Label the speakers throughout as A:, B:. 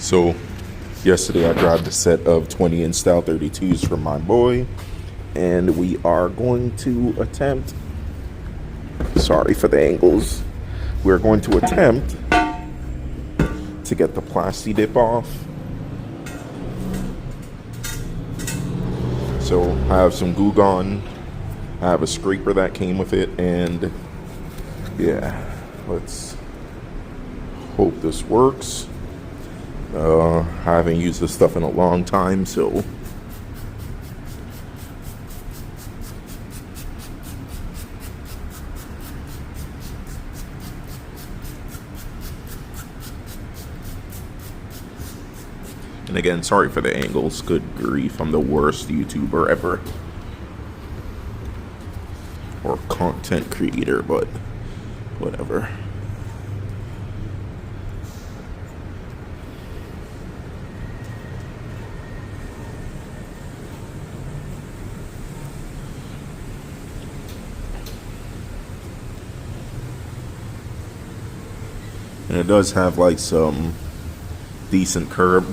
A: So yesterday I grabbed a set of 20-inch style 32s from my boy, and we are going to attempt, sorry for the angles, we're going to attempt to get the plasti dip off. So I have some Goo Gone, I have a scraper that came with it, and yeah, let's hope this works. I haven't used this stuff in a long time, so and again, sorry for the angles. Good grief, I'm the worst YouTuber ever, or content creator, but whatever. And it does have like some decent curb,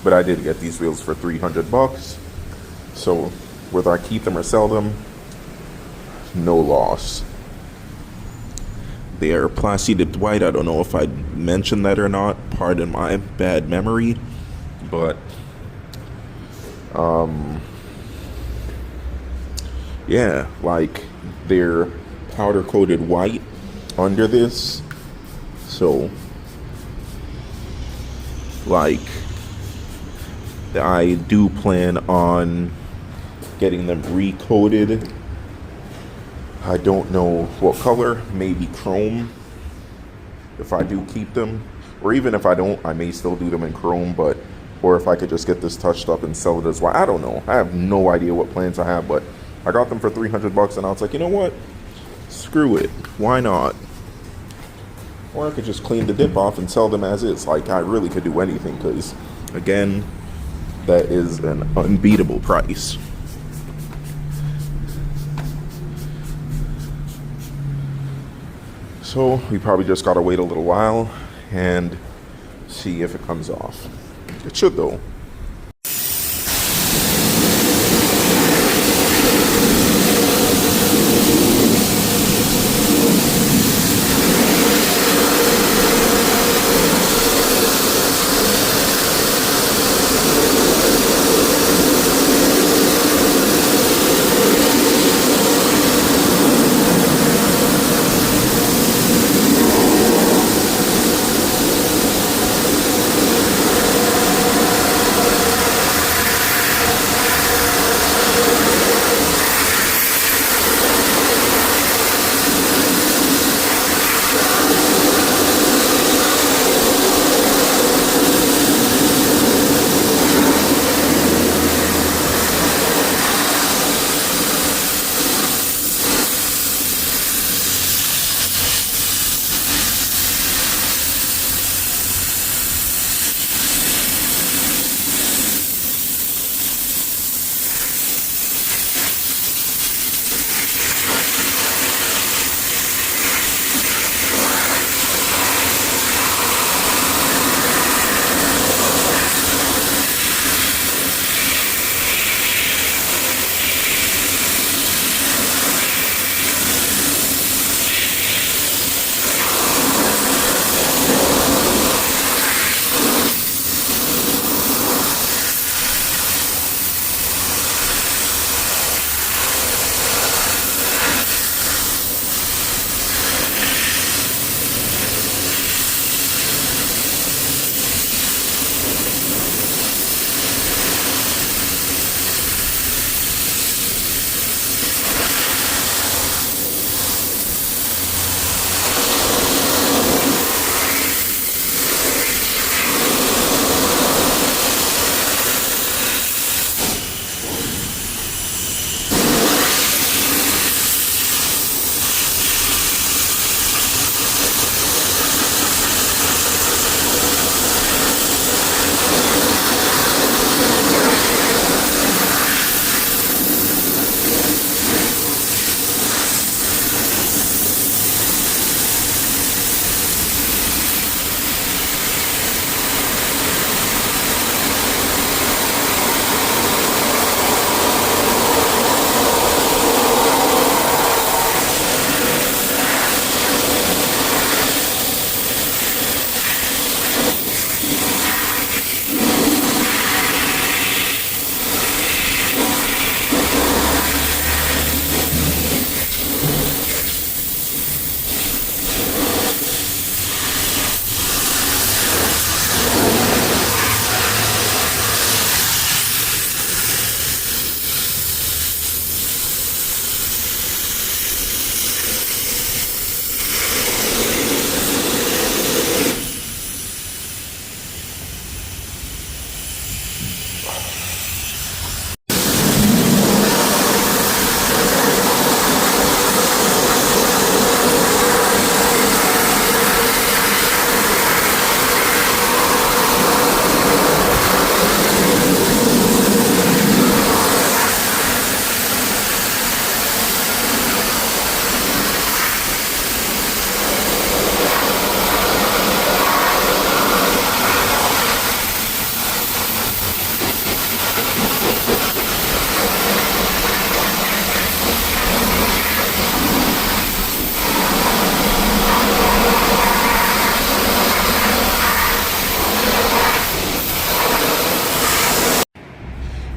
A: but I did get these wheels for $300. So whether I keep them or sell them, no loss. They are plasti dipped white. I don't know if I mentioned that or not. Pardon my bad memory, but yeah, like they're powder coated white under this. So, like, I do plan on getting them recoated. I don't know what color, maybe chrome, if I do keep them. Or even if I don't, I may still do them in chrome, but, or if I could just get this touched up and sell it as well. I don't know. I have no idea what plans I have, but I got them for $300 and I was like, you know what? Screw it. Why not? Or I could just clean the dip off and sell them as is. Like, I really could do anything because, again, that is an unbeatable price. So we probably just gotta wait a little while and see if it comes off. It should, though.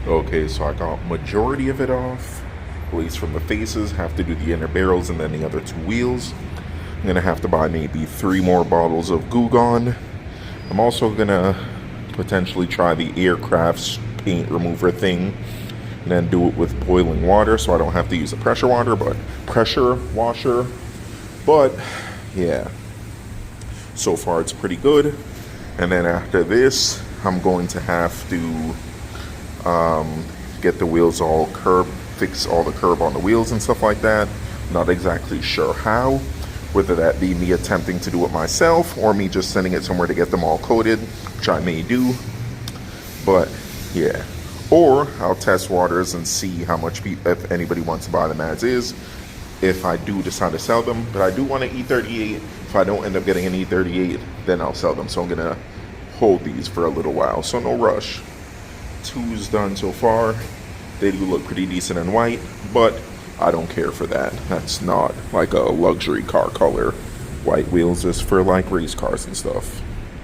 A: Okay, so I got majority of it off, at least from the faces. Have to do the inner barrels and then the other two wheels. I'm gonna have to buy maybe 3 more bottles of Goo Gone. I'm also gonna potentially try the aircraft's paint remover thing and then do it with boiling water, so I don't have to use a pressure washer. But yeah, so far it's pretty good. And then after this, I'm going to have to get the wheels all curb, fix all the curb on the wheels and stuff like that. Not exactly sure how, whether that be me attempting to do it myself or me just sending it somewhere to get them all coated, which I may do. But yeah, or I'll test waters and see how much, if anybody wants to buy them as is, if I do decide to sell them. But I do want an E38. If I don't end up getting an E38, then I'll sell them. So I'm gonna hold these for a little while, so no rush. 2's done so far. They do look pretty decent in white, but I don't care for that. That's not like a luxury car color. White wheels is for like race cars and stuff.